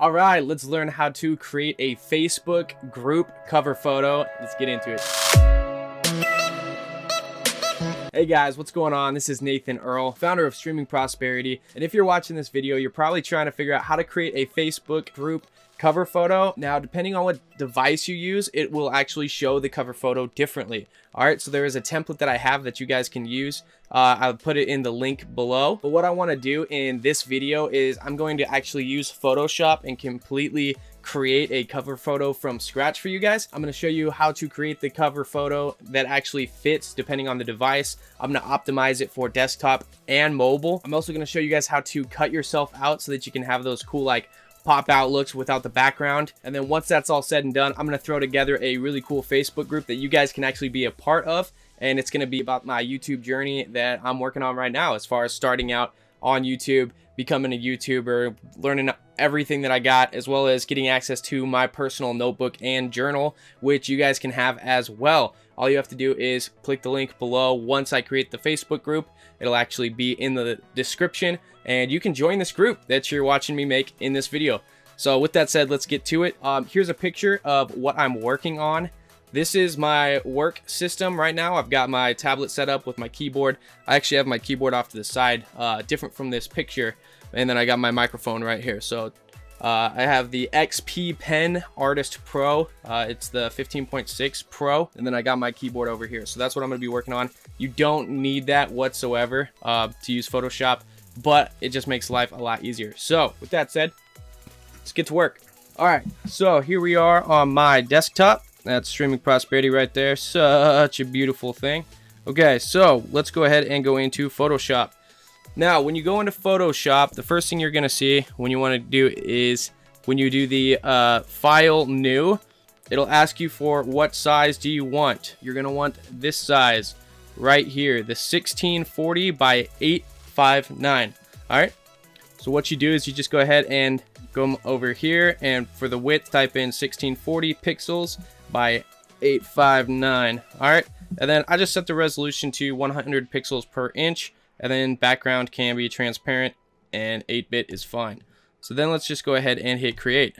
All right, let's learn how to create a Facebook group cover photo. Let's get into it. Hey guys, what's going on? This is Nathan Earl, founder of Streaming Prosperity. And if you're watching this video, you're probably trying to figure out how to create a Facebook group cover photo. Now, depending on what device you use, it will actually show the cover photo differently. All right, so there is a template that I have that you guys can use. I'll put it in the link below. But what I want to do in this video is I'm going to actually use Photoshop and completely create a cover photo from scratch for you guys. I'm going to show you how to create the cover photo that actually fits depending on the device. I'm going to optimize it for desktop and mobile. I'm also going to show you guys how to cut yourself out so that you can have those cool like pop out looks without the background. And then once that's all said and done, I'm going to throw together a really cool Facebook group that you guys can actually be a part of. And it's going to be about my YouTube journey that I'm working on right now, as far as starting out on YouTube, becoming a YouTuber, learning everything that I got, as well as getting access to my personal notebook and journal, which you guys can have as well. All you have to do is click the link below. Once I create the Facebook group, it'll actually be in the description, and you can join this group that you're watching me make in this video. So with that said, let's get to it. Here's a picture of what I'm working on. This is my work system right now. I've got my tablet set up with my keyboard. I actually have my keyboard off to the side, different from this picture. And then I got my microphone right here. So I have the XP Pen Artist Pro. It's the 15.6 Pro. And then I got my keyboard over here. So that's what I'm going to be working on. You don't need that whatsoever to use Photoshop, but it just makes life a lot easier. So with that said, let's get to work. All right, so here we are on my desktop. That's Streaming Prosperity right there. Such a beautiful thing. Okay, so let's go ahead and go into Photoshop. Now, when you go into Photoshop, the first thing you're going to see when you want to do is when you do the File New, it'll ask you for what size do you want. You're going to want this size right here, the 1640 by 859. All right, so what you do is you just go ahead and go over here, and for the width, type in 1640 pixels by 859. All right, and then I just set the resolution to 100 pixels per inch, and then background can be transparent, and 8-bit is fine. So then let's just go ahead and hit create.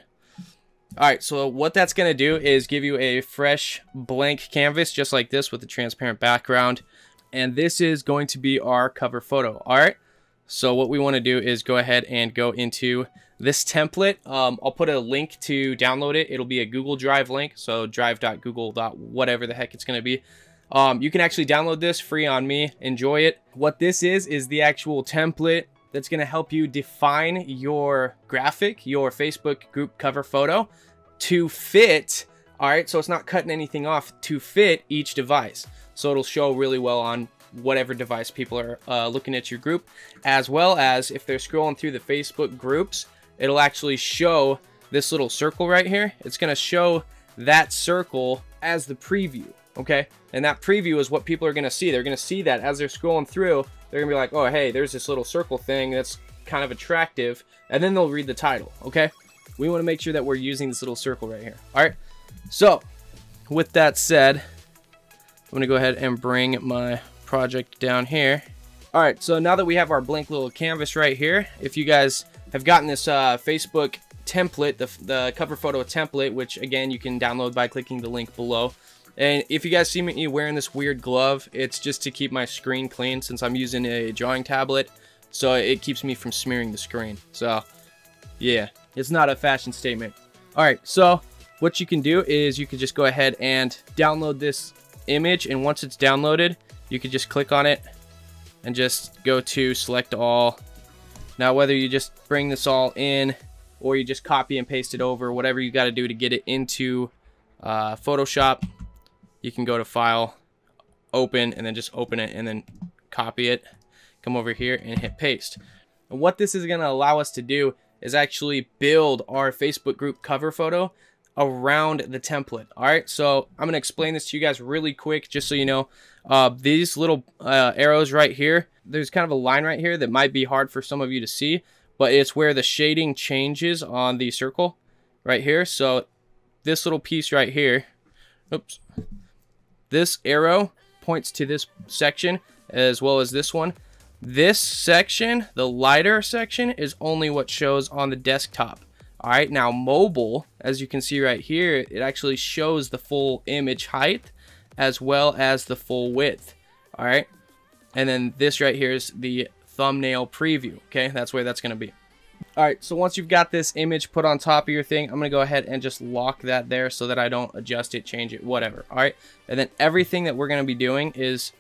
All right, so what that's going to do is give you a fresh blank canvas just like this with a transparent background, and this is going to be our cover photo. All right, so what we want to do is go ahead and go into this template. I'll put a link to download it. It'll be a Google Drive link, so drive.google. whatever the heck it's going to be. You can actually download this free on me. Enjoy it. What this is the actual template that's going to help you define your graphic, your Facebook group cover photo to fit. All right, so it's not cutting anything off, to fit each device. So it'll show really well on whatever device people are looking at your group, as well as if they're scrolling through the Facebook groups, it'll actually show this little circle right here. It's going to show that circle as the preview, okay? And that preview is what people are going to see. They're going to see that as they're scrolling through. They're going to be like, oh, hey, there's this little circle thing that's kind of attractive. And then they'll read the title, okay? We want to make sure that we're using this little circle right here. All right, so with that said, I'm going to go ahead and bring my project down here. All right, so now that we have our blank little canvas right here, if you guys have gotten this Facebook template, the cover photo template, which again you can download by clicking the link below. And if you guys see me wearing this weird glove, it's just to keep my screen clean since I'm using a drawing tablet, so it keeps me from smearing the screen. So yeah, it's not a fashion statement. All right, so what you can do is you can just go ahead and download this image, and once it's downloaded, you can just click on it and just go to select all. Now, whether you just bring this all in or you just copy and paste it over, whatever you got to do to get it into Photoshop, you can go to File, Open, and then just open it and then copy it. Come over here and hit Paste. And what this is going to allow us to do is actually build our Facebook group cover photo around the template. All right, so I'm going to explain this to you guys really quick just so you know. These little arrows right here, there's kind of a line right here that might be hard for some of you to see, but it's where the shading changes on the circle right here. So this little piece right here, oops, this arrow points to this section as well as this one. This section, the lighter section, is only what shows on the desktop. All right, now mobile, as you can see right here, it actually shows the full image height as well as the full width. All right, and then this right here is the thumbnail preview. Okay, that's where that's going to be. All right, so once you've got this image put on top of your thing, I'm going to go ahead and just lock that there so that I don't adjust it, change it, whatever. All right, and then everything that we're going to be doing is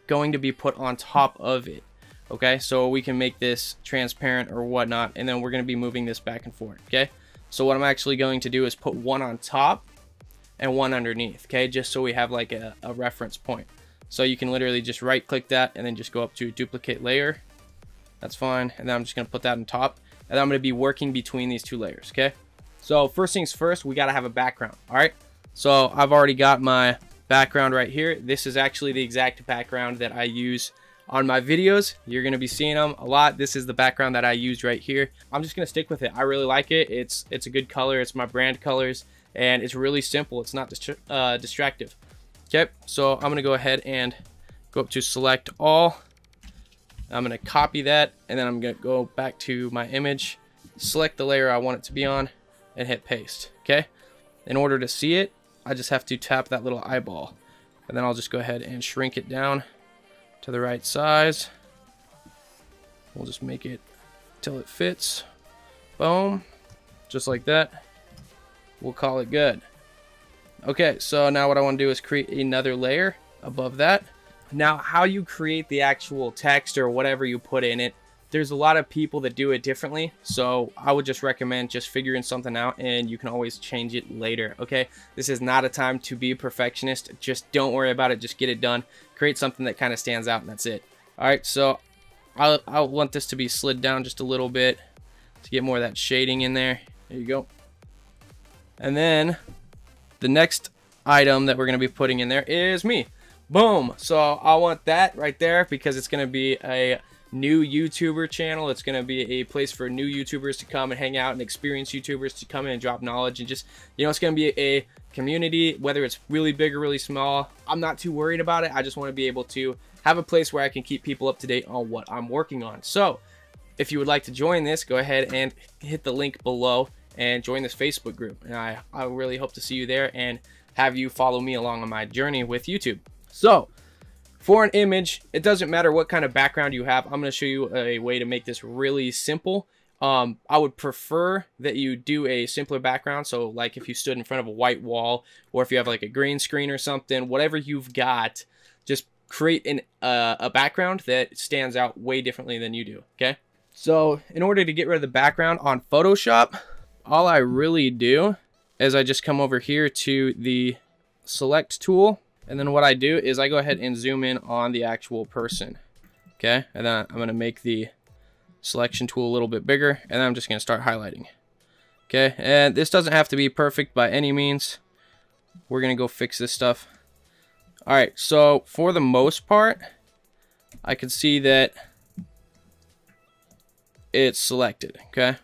going to be put on top of it. Okay, so we can make this transparent or whatnot, and then we're going to be moving this back and forth. Okay, so what I'm actually going to do is put one on top and one underneath. Okay, just so we have like a reference point. So you can literally just right click that and then just go up to duplicate layer. That's fine, and then I'm just going to put that on top, and then I'm going to be working between these two layers. Okay, so first things first, we got to have a background. All right, so I've already got my background right here. This is actually the exact background that I use on my videos. You're going to be seeing them a lot. This is the background that I used right here. I'm just going to stick with it. I really like it. It's a good color. It's my brand colors, and it's really simple. It's not distractive. Okay, so I'm going to go ahead and go up to select all. I'm going to copy that, and then I'm going to go back to my image, select the layer I want it to be on, and hit paste. Okay, in order to see it, I just have to tap that little eyeball, and then I'll just go ahead and shrink it down to the right size. We'll just make it till it fits. Boom, just like that. We'll call it good. Okay, so now what I want to do is create another layer above that. Now, how you create the actual text or whatever you put in it, there's a lot of people that do it differently. So I would just recommend just figuring something out, and you can always change it later. Okay, this is not a time to be a perfectionist. Just don't worry about it. Just get it done. Create something that kind of stands out, and that's it. All right, so I want this to be slid down just a little bit to get more of that shading in there. There you go. And then the next item that we're going to be putting in there is me. Boom. So I want that right there because it's going to be a new YouTuber channel. It's going to be a place for new YouTubers to come and hang out, and experienced YouTubers to come in and drop knowledge, and just, you know, it's going to be a community, whether it's really big or really small. I'm not too worried about it. I just want to be able to have a place where I can keep people up to date on what I'm working on. So if you would like to join this, go ahead and hit the link below and join this Facebook group. And I really hope to see you there and have you follow me along on my journey with YouTube. So for an image, it doesn't matter what kind of background you have. I'm going to show you a way to make this really simple. I would prefer that you do a simpler background. So like if you stood in front of a white wall, or if you have like a green screen or something, whatever you've got, just create a background that stands out way differently than you do. Okay. So in order to get rid of the background on Photoshop, all I really do is I just come over here to the select tool. And then what I do is I go ahead and zoom in on the actual person. Okay, and then I'm going to make the selection tool a little bit bigger, and then I'm just going to start highlighting. Okay, and this doesn't have to be perfect by any means. We're going to go fix this stuff. All right, so for the most part, I can see that it's selected. Okay,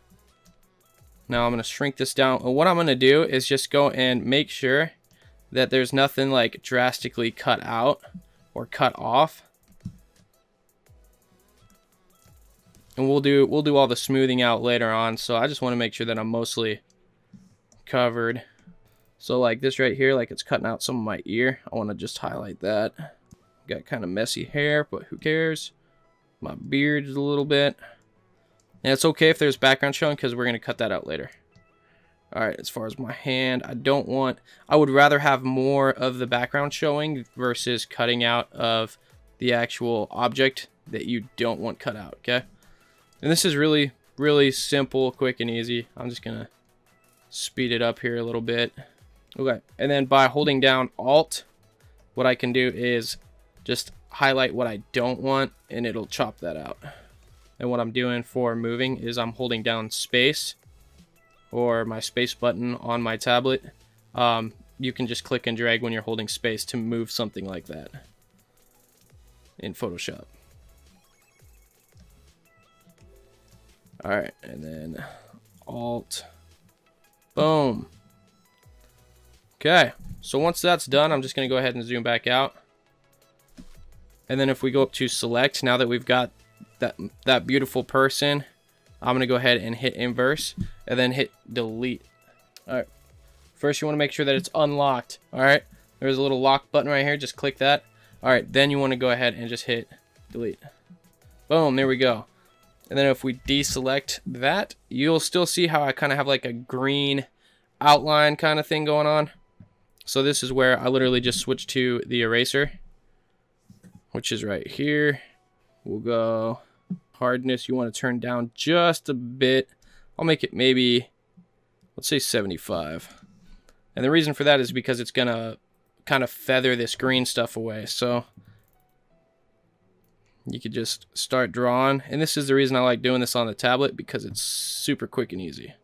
now I'm going to shrink this down. And what I'm going to do is just go and make sure that there's nothing like drastically cut out or cut off. And we'll do all the smoothing out later on. So I just want to make sure that I'm mostly covered. So like this right here, like it's cutting out some of my ear. I want to just highlight that. Got kind of messy hair, but who cares? My beard is a little bit. And it's okay if there's background showing, because we're going to cut that out later. All right, as far as my hand, I would rather have more of the background showing versus cutting out of the actual object that you don't want cut out, okay? And this is really, really simple, quick, and easy. I'm just gonna speed it up here a little bit. Okay, and then by holding down Alt, what I can do is just highlight what I don't want, and it'll chop that out. And what I'm doing for moving is I'm holding down space, or my space button on my tablet. You can just click and drag when you're holding space to move something like that in Photoshop. All right, and then Alt, boom. Okay, so once that's done, I'm just gonna go ahead and zoom back out. And then if we go up to select, now that we've got that beautiful person, I'm gonna go ahead and hit inverse and then hit delete. All right, first you want to make sure that it's unlocked. All right, there's a little lock button right here, just click that. All right, then you want to go ahead and just hit delete. Boom, there we go. And then if we deselect that, you'll still see how I kind of have like a green outline kind of thing going on. So this is where I literally just switch to the eraser, which is right here. We'll go hardness. You want to turn down just a bit. I'll make it maybe, let's say 75. And the reason for that is because it's gonna kind of feather this green stuff away. So you could just start drawing. And this is the reason I like doing this on the tablet, because it's super quick and easy.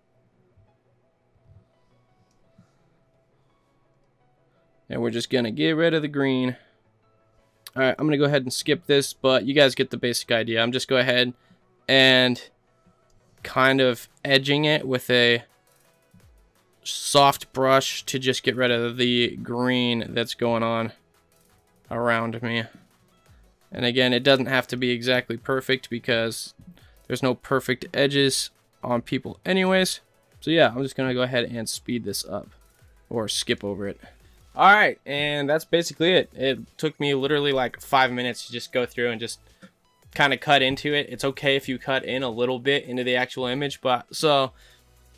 And we're just gonna get rid of the green. All right, I'm gonna go ahead and skip this, but you guys get the basic idea. I'm just go ahead and kind of edging it with a soft brush to just get rid of the green that's going on around me. And again, it doesn't have to be exactly perfect because there's no perfect edges on people anyways. So yeah, I'm just gonna go ahead and speed this up or skip over it. All right, and that's basically it. It took me literally like 5 minutes to just go through and just kind of cut into it. It's okay if you cut in a little bit into the actual image, but so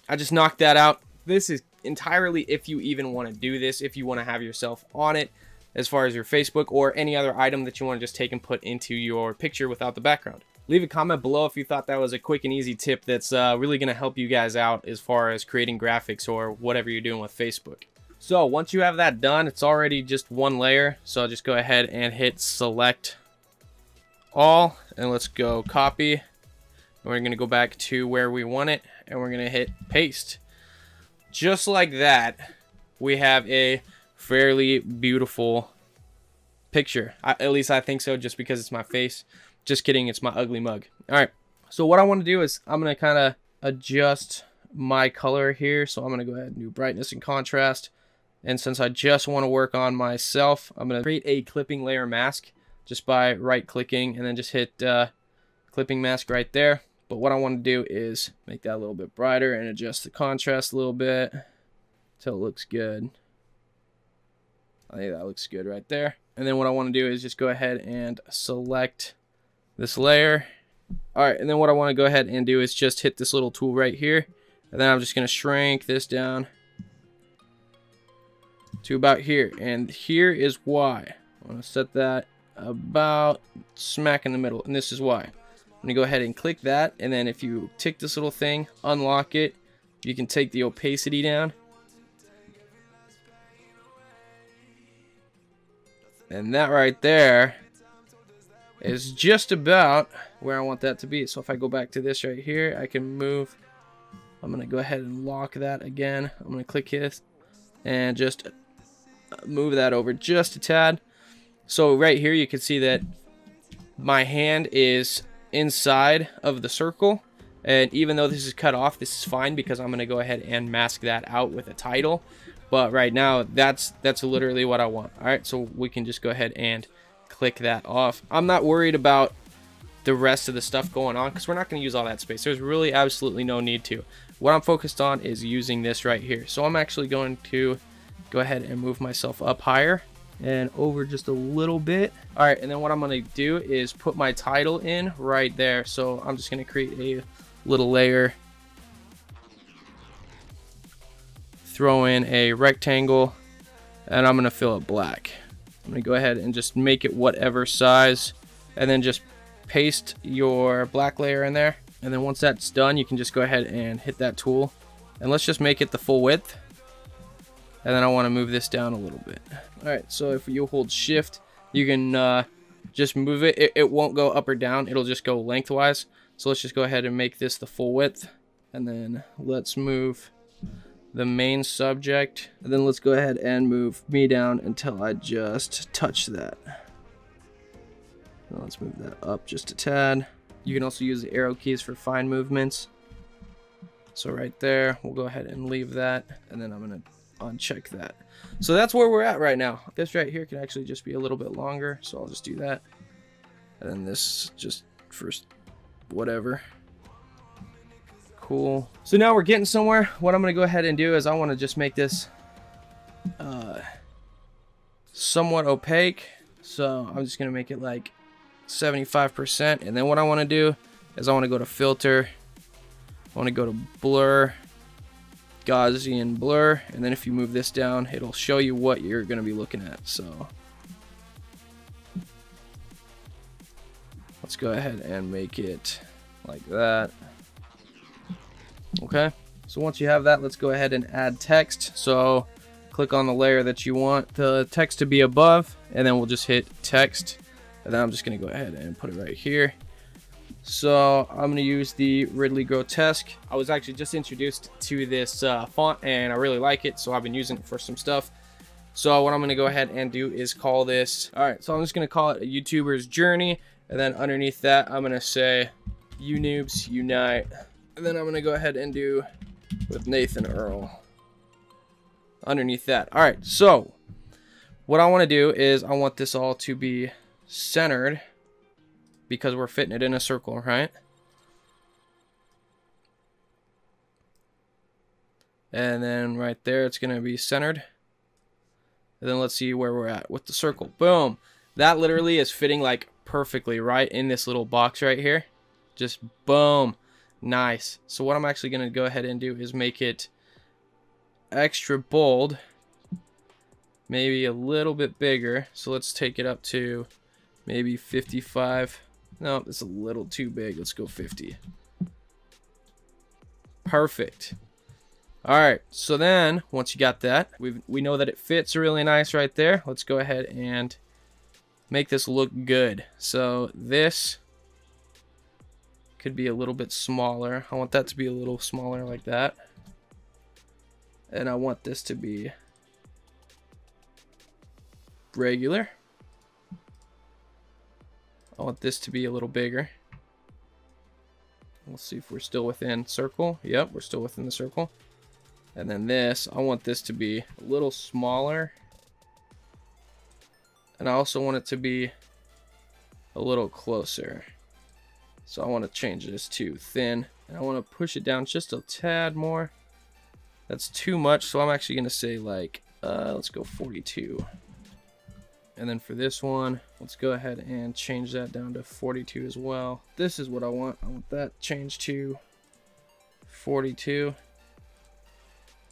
I just knocked that out. This is entirely if you even want to do this, if you want to have yourself on it as far as your Facebook or any other item that you want to just take and put into your picture without the background. Leave a comment below if you thought that was a quick and easy tip that's really going to help you guys out as far as creating graphics or whatever you're doing with Facebook. So once you have that done, it's already just one layer. So I'll just go ahead and hit select all, and let's go copy. And we're going to go back to where we want it, and we're going to hit paste. Just like that, we have a fairly beautiful picture. At least I think so, just because it's my face. Just kidding, it's my ugly mug. All right, so what I want to do is I'm going to kind of adjust my color here. So I'm going to go ahead and do brightness and contrast. And since I just want to work on myself, I'm going to create a clipping layer mask just by right clicking and then just hit clipping mask right there. But what I want to do is make that a little bit brighter and adjust the contrast a little bit until it looks good. I think that looks good right there. And then what I want to do is just go ahead and select this layer. All right, and then what I want to go ahead and do is just hit this little tool right here. And then I'm just going to shrink this down to about here. And here is why. I want to set that about smack in the middle. And this is why. I'm going to go ahead and click that. And then if you tick this little thing, unlock it, you can take the opacity down. And that right there is just about where I want that to be. So if I go back to this right here, I can move. I'm going to go ahead and lock that again. I'm going to click this and just move that over just a tad. So right here you can see that my hand is inside of the circle, and even though this is cut off, this is fine because I'm going to go ahead and mask that out with a title. But right now that's literally what I want. All right, so we can just go ahead and click that off. I'm not worried about the rest of the stuff going on because we're not going to use all that space. There's really absolutely no need to. What I'm focused on is using this right here. So I'm actually going to go ahead and move myself up higher and over just a little bit. All right, and then what I'm going to do is put my title in right there. So I'm just going to create a little layer, throw in a rectangle, and I'm going to fill it black. I'm going to go ahead and just make it whatever size, and then just paste your black layer in there. And then once that's done, you can just go ahead and hit that tool, and let's just make it the full width. And then I want to move this down a little bit. All right, so if you hold shift, you can just move it. It won't go up or down, it'll just go lengthwise. So let's just go ahead and make this the full width, and then let's move the main subject, and then let's go ahead and move me down until I just touch that. Now let's move that up just a tad. You can also use the arrow keys for fine movements. So right there, we'll go ahead and leave that, and then I'm gonna uncheck that. So that's where we're at right now. This right here can actually just be a little bit longer, so I'll just do that. And then this just first whatever. Cool. So now we're getting somewhere. What I'm going to go ahead and do is I want to just make this somewhat opaque. So I'm just going to make it like 75%. And then what I want to do is I want to go to filter. I want to go to blur, Gaussian blur. And then if you move this down, it'll show you what you're going to be looking at. So let's go ahead and make it like that. Okay, so once you have that, let's go ahead and add text. So click on the layer that you want the text to be above, and then we'll just hit text. And then I'm just going to go ahead and put it right here. So I'm going to use the Ridley Grotesque. I was actually just introduced to this font, and I really like it, so I've been using it for some stuff. So what I'm going to go ahead and do is call this, all right, so I'm just going to call it a YouTuber's Journey. And then underneath that, I'm going to say, You Noobs Unite. And then I'm going to go ahead and do with Nathan Earl underneath that. All right, so what I want to do is I want this all to be centered because we're fitting it in a circle, right? And then right there, it's going to be centered. And then let's see where we're at with the circle. Boom. That literally is fitting like perfectly right in this little box right here. Just boom. Nice. So what I'm actually going to go ahead and do is make it extra bold, maybe a little bit bigger. So let's take it up to maybe 55. No, it's a little too big. Let's go 50. Perfect. All right, so then once you got that, we know that it fits really nice right there. Let's go ahead and make this look good. So this could be a little bit smaller. I want that to be a little smaller like that. And I want this to be regular. I want this to be a little bigger. Let's see if we're still within circle. Yep, we're still within the circle. And then this, I want this to be a little smaller. And I also want it to be a little closer. So I want to change this to thin, and I want to push it down just a tad more. That's too much, so I'm actually going to say like, let's go 42. And then for this one, let's go ahead and change that down to 42 as well. This is what I want. I want that changed to 42.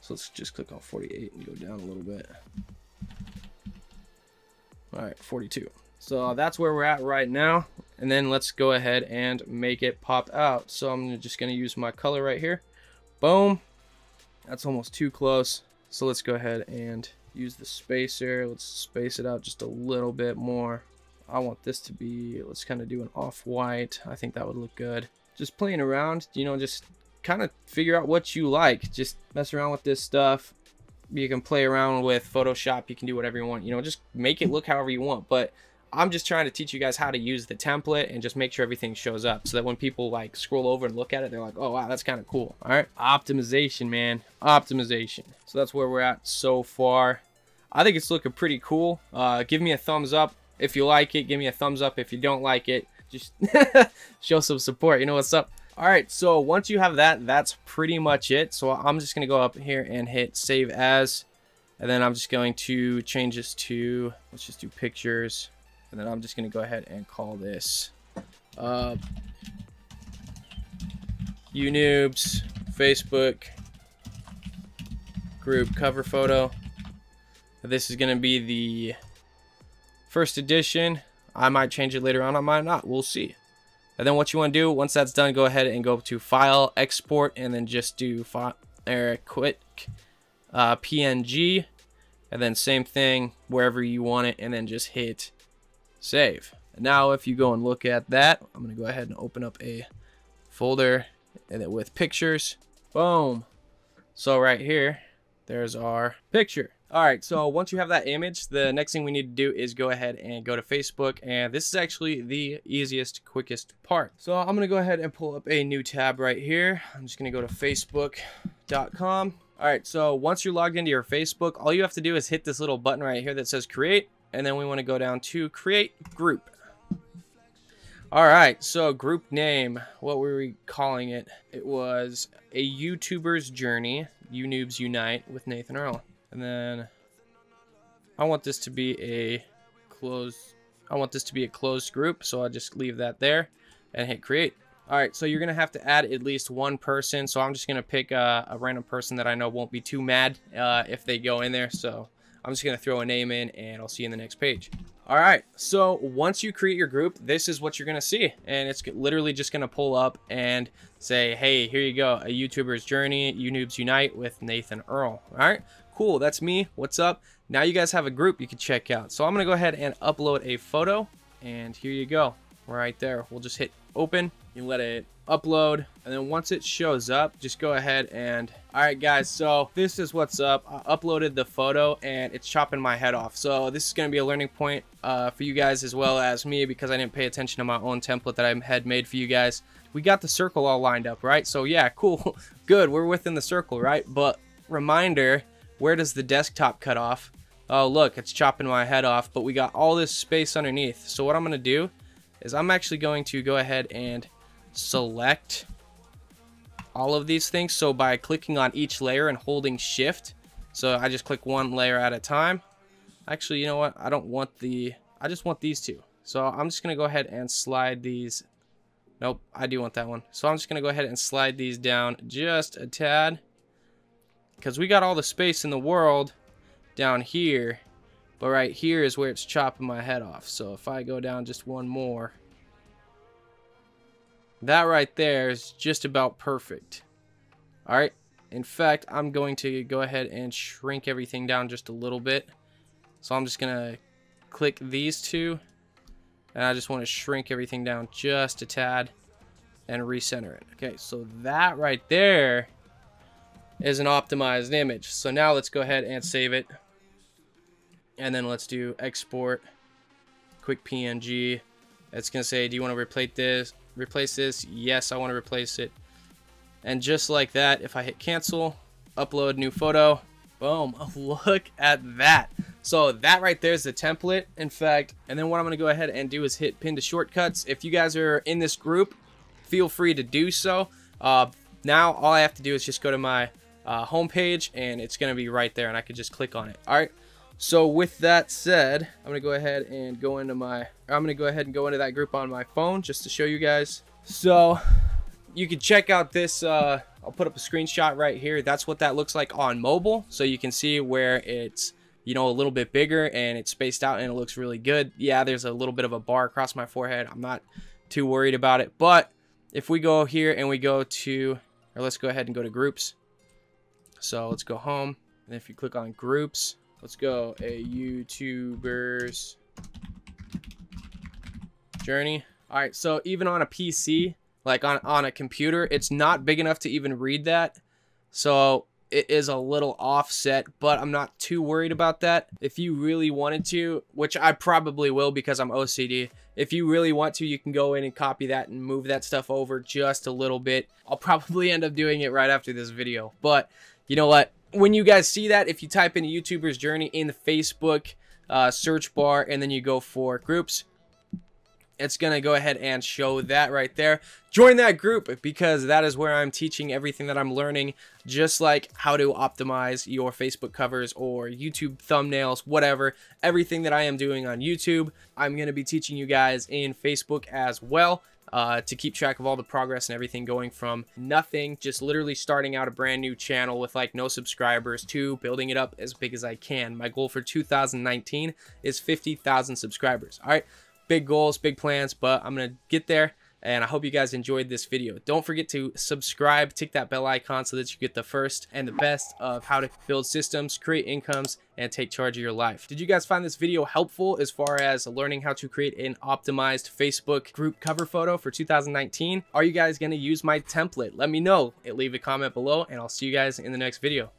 So let's just click on 48 and go down a little bit. All right, 42. So that's where we're at right now. And then let's go ahead and make it pop out. So I'm just going to use my color right here. Boom. That's almost too close. So let's go ahead and use the spacer. Let's space it out just a little bit more. I want this to be, let's kind of do an off-white. I think that would look good. Just playing around, you know, just kind of figure out what you like. Just mess around with this stuff. You can play around with Photoshop. You can do whatever you want. You know, just make it look however you want. But I'm just trying to teach you guys how to use the template and just make sure everything shows up so that when people like scroll over and look at it, they're like, oh wow, that's kind of cool. All right, optimization, man, optimization. So that's where we're at so far. I think it's looking pretty cool. Give me a thumbs up if you like it. Give me a thumbs up if you don't like it. Just show some support. You know what's up. All right, so once you have that, that's pretty much it. So I'm just gonna go up here and hit save as, and then I'm just going to change this to, let's just do pictures. And then I'm just going to go ahead and call this You Noobs Facebook group cover photo. This is going to be the first edition. I might change it later on. I might not. We'll see. And then what you want to do, once that's done, go ahead and go to File, Export, and then just do quick PNG. And then same thing wherever you want it, and then just hit save. And now if you go and look at that, I'm going to go ahead and open up a folder and then with pictures. Boom. So right here, there's our picture. All right, so once you have that image, the next thing we need to do is go ahead and go to Facebook, and this is actually the easiest, quickest part. So I'm going to go ahead and pull up a new tab right here. I'm just going to go to facebook.com. All right, so once you're logged into your Facebook, all you have to do is hit this little button right here that says create. And then we want to go down to create group. All right, so group name, what were we calling it? It was A YouTuber's Journey, You Noobs Unite with Nathan Earl. And then I want this to be a closed group, so I'll just leave that there and hit create. All right, so you're gonna have to add at least one person, so I'm just gonna pick a random person that I know won't be too mad if they go in there. So I'm just gonna throw a name in, and I'll see you in the next page. All right, so once you create your group, this is what you're gonna see, and it's literally just gonna pull up and say, hey, here you go, A YouTuber's Journey, You Noobs Unite with Nathan Earl. All right, cool, that's me. What's up? Now you guys have a group you can check out. So I'm gonna go ahead and upload a photo, and here you go, right there. We'll just hit open. You let it upload, and then once it shows up, just go ahead and all right guys, so this is what's up. I uploaded the photo and it's chopping my head off, so this is going to be a learning point for you guys as well as me, because I didn't pay attention to my own template that I had made for you guys. We got the circle all lined up, right? So yeah, cool. Good, we're within the circle, right? But reminder, where does the desktop cut off? Oh look, it's chopping my head off, but we got all this space underneath. So what I'm going to do is I'm actually going to go ahead and select all of these things. So by clicking on each layer and holding shift, so I just click one layer at a time. Actually, you know what, I just want these two. So I'm just gonna go ahead and slide these. Nope, I do want that one. So I'm just gonna go ahead and slide these down just a tad, because we got all the space in the world down here, but right here is where it's chopping my head off. So if I go down just one more, that right there is just about perfect. All right, in fact, I'm going to go ahead and shrink everything down just a little bit. So I'm just gonna click these two, and I just want to shrink everything down just a tad and recenter it. Okay, so that right there is an optimized image. So now let's go ahead and save it, and then let's do export quick PNG. It's gonna say, do you want to replace this? Yes, I want to replace it. And just like that, if I hit cancel, upload new photo, boom, look at that. So that right there is the template, in fact. And then what I'm going to go ahead and do is hit pin to shortcuts. If you guys are in this group, feel free to do so. Now all I have to do is just go to my home page, and it's going to be right there, and I can just click on it. All right, so with that said, I'm going to go ahead and go into that group on my phone just to show you guys. So you can check out this, I'll put up a screenshot right here. That's what that looks like on mobile. So you can see where it's, you know, a little bit bigger and it's spaced out and it looks really good. Yeah, there's a little bit of a bar across my forehead. I'm not too worried about it. But if we go here and we go to, or let's go ahead and go to groups. So let's go home. And if you click on groups, let's go A YouTuber's Journey. All right, so even on a PC, like on a computer, it's not big enough to even read that. So it is a little offset, but I'm not too worried about that. If you really wanted to, which I probably will because I'm OCD, if you really want to, you can go in and copy that and move that stuff over just a little bit. I'll probably end up doing it right after this video. But you know what? When you guys see that, if you type in YouTuber's Journey in the Facebook search bar and then you go for groups, it's going to go ahead and show that right there. Join that group, because that is where I'm teaching everything that I'm learning, just like how to optimize your Facebook covers or YouTube thumbnails, whatever. Everything that I am doing on YouTube, I'm going to be teaching you guys in Facebook as well, to keep track of all the progress and everything, going from nothing, just literally starting out a brand new channel with like no subscribers, to building it up as big as I can. My goal for 2019 is 50,000 subscribers. All right. Big goals, big plans, but I'm going to get there, and I hope you guys enjoyed this video. Don't forget to subscribe, tick that bell icon so that you get the first and the best of how to build systems, create incomes, and take charge of your life. Did you guys find this video helpful as far as learning how to create an optimized Facebook group cover photo for 2019? Are you guys going to use my template? Let me know. Leave a comment below, and I'll see you guys in the next video.